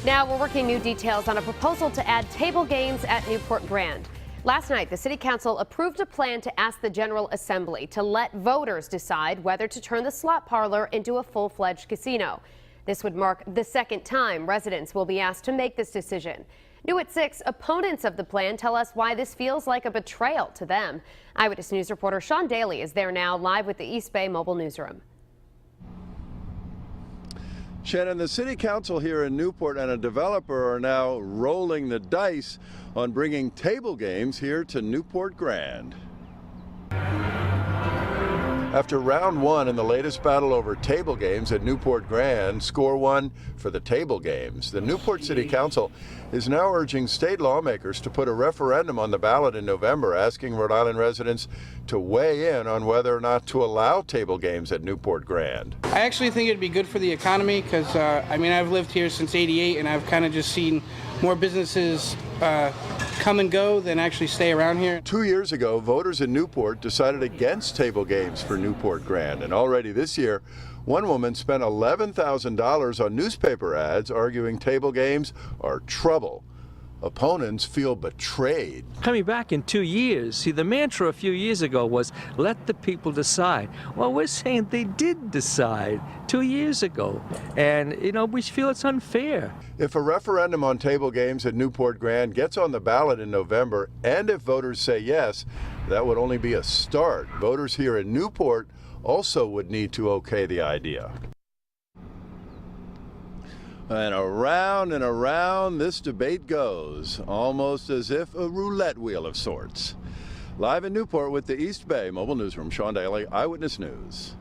Now we're working new details on a proposal to add table games at Newport Grand. Last night, the City Council approved a plan to ask the General Assembly to let voters decide whether to turn the slot parlor into a full-fledged casino. This would mark the second time residents will be asked to make this decision. New at 6, opponents of the plan tell us why this feels like a betrayal to them. Eyewitness News reporter Sean Daly is there now, live with the East Bay Mobile Newsroom. Shannon, the City Council here in Newport and a developer are now rolling the dice on bringing table games here to Newport Grand. After round one in the latest battle over table games at Newport Grand, score one for the table games. The Newport City Council is now urging state lawmakers to put a referendum on the ballot in November, asking Rhode Island residents to weigh in on whether or not to allow table games at Newport Grand. I actually think it'd be good for the economy because, I've lived here since '88 and I've kind of just seen more businesses come and go than actually stay around here. 2 years ago, voters in Newport decided against table games for Newport Grand, and already this year, one woman spent $11,000 on newspaper ads arguing table games are trouble. Opponents feel betrayed. Coming back in 2 years, see, the mantra a few years ago was, let the people decide. Well, we're saying they did decide 2 years ago, and, we feel it's unfair. If a referendum on table games at Newport Grand gets on the ballot in November, and if voters say yes, that would only be a start. Voters here in Newport also would need to okay the idea. And around this debate goes, almost as if a roulette wheel of sorts. Live in Newport with the East Bay Mobile Newsroom, Sean Daly, Eyewitness News.